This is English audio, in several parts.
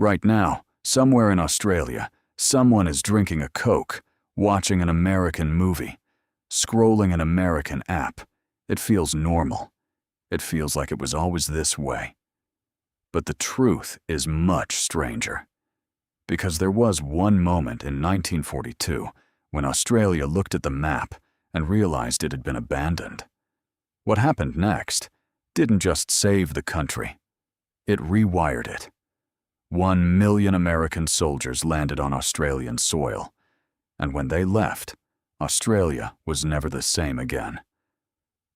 Right now, somewhere in Australia, someone is drinking a Coke, watching an American movie, scrolling an American app. It feels normal. It feels like it was always this way. But the truth is much stranger. Because there was one moment in 1942 when Australia looked at the map and realized it had been abandoned. What happened next didn't just save the country. It rewired it. 1 million American soldiers landed on Australian soil, and when they left, Australia was never the same again.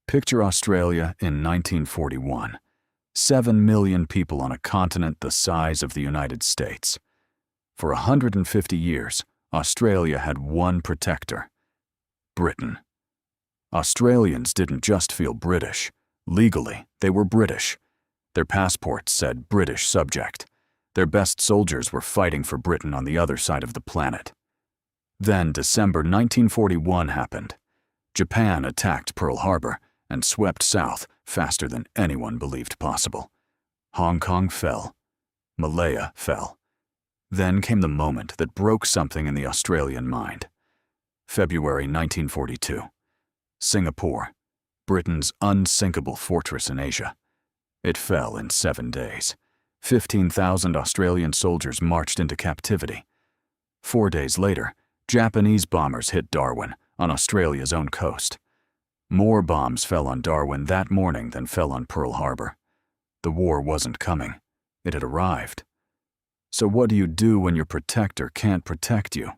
Picture Australia in 1941. 7 million people on a continent the size of the United States. For 150 years, Australia had one protector: Britain. Australians didn't just feel British. Legally, they were British. Their passports said British subject. Their best soldiers were fighting for Britain on the other side of the planet. Then December 1941 happened. Japan attacked Pearl Harbor and swept south faster than anyone believed possible. Hong Kong fell. Malaya fell. Then came the moment that broke something in the Australian mind. February 1942. Singapore, Britain's unsinkable fortress in Asia. It fell in 7 days. 15,000 Australian soldiers marched into captivity. 4 days later, Japanese bombers hit Darwin, on Australia's own coast. More bombs fell on Darwin that morning than fell on Pearl Harbor. The war wasn't coming. It had arrived. So what do you do when your protector can't protect you?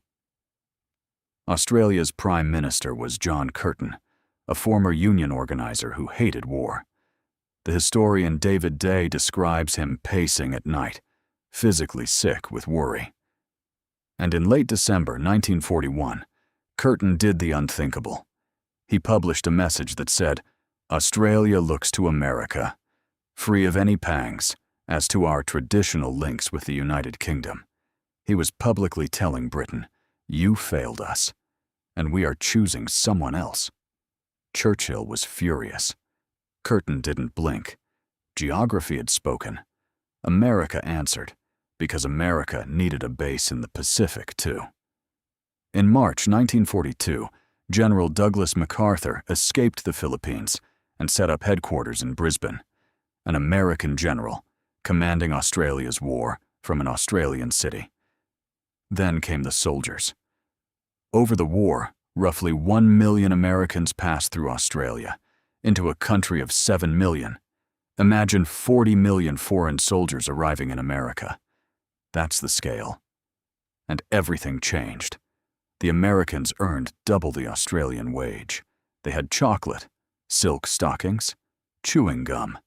Australia's Prime Minister was John Curtin, a former union organizer who hated war. The historian David Day describes him pacing at night, physically sick with worry. And in late December 1941, Curtin did the unthinkable. He published a message that said, "Australia looks to America, free of any pangs, as to our traditional links with the United Kingdom." He was publicly telling Britain, "You failed us, and we are choosing someone else." Churchill was furious. Curtin didn't blink. Geography had spoken. America answered, because America needed a base in the Pacific too. In March 1942, General Douglas MacArthur escaped the Philippines and set up headquarters in Brisbane, an American general commanding Australia's war from an Australian city. Then came the soldiers. Over the war, roughly 1 million Americans passed through Australia, into a country of 7 million. Imagine 40 million foreign soldiers arriving in America. That's the scale. And everything changed. The Americans earned double the Australian wage. They had chocolate, silk stockings, chewing gum.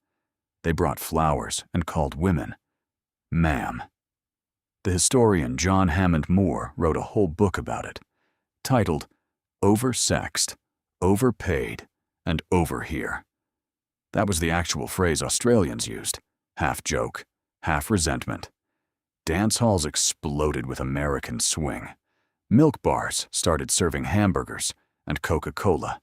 They brought flowers and called women ma'am. The historian John Hammond Moore wrote a whole book about it, titled "Oversexed, Overpaid, and Overhere." That was the actual phrase Australians used, half joke, half resentment. Dance halls exploded with American swing. Milk bars started serving hamburgers and Coca-Cola.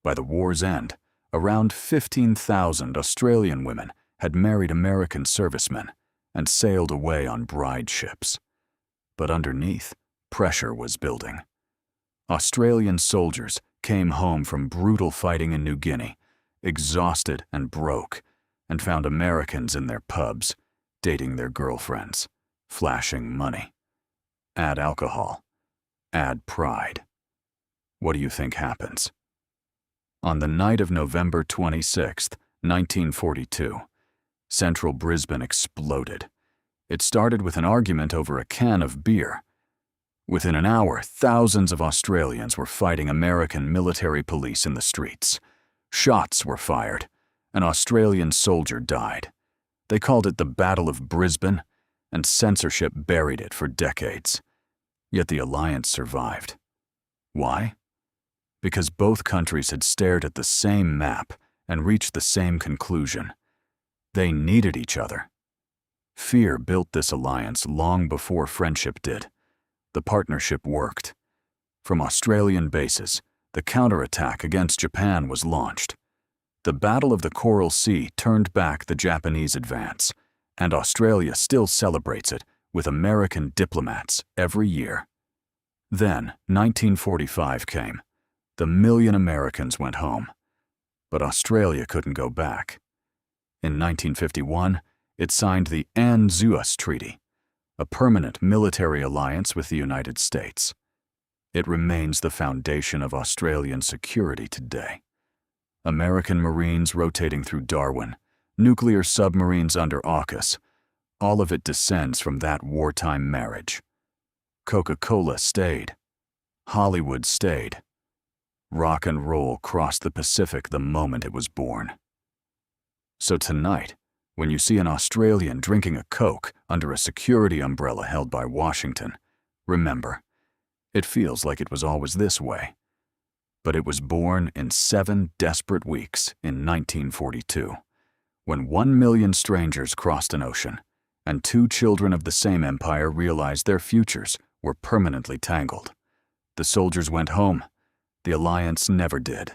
By the war's end, around 15,000 Australian women had married American servicemen and sailed away on bride ships. But underneath, pressure was building. Australian soldiers came home from brutal fighting in New Guinea, exhausted and broke, and found Americans in their pubs, dating their girlfriends, flashing money. Add alcohol. Add pride. What do you think happens? On the night of November 26, 1942, central Brisbane exploded. It started with an argument over a can of beer. Within an hour, thousands of Australians were fighting American military police in the streets. Shots were fired. An Australian soldier died. They called it the Battle of Brisbane, and censorship buried it for decades. Yet the alliance survived. Why? Because both countries had stared at the same map and reached the same conclusion. They needed each other. Fear built this alliance long before friendship did. The partnership worked. From Australian bases, the counterattack against Japan was launched. The Battle of the Coral Sea turned back the Japanese advance, and Australia still celebrates it with American diplomats every year. Then, 1945 came. The million Americans went home. But Australia couldn't go back. In 1951, it signed the ANZUS Treaty, a permanent military alliance with the United States. It remains the foundation of Australian security today. American Marines rotating through Darwin, nuclear submarines under AUKUS, all of it descends from that wartime marriage. Coca-Cola stayed. Hollywood stayed. Rock and roll crossed the Pacific the moment it was born. So tonight, when you see an Australian drinking a Coke under a security umbrella held by Washington, remember, it feels like it was always this way. But it was born in 7 desperate weeks in 1942, when 1 million strangers crossed an ocean, and 2 children of the same empire realized their futures were permanently tangled. The soldiers went home. The alliance never did.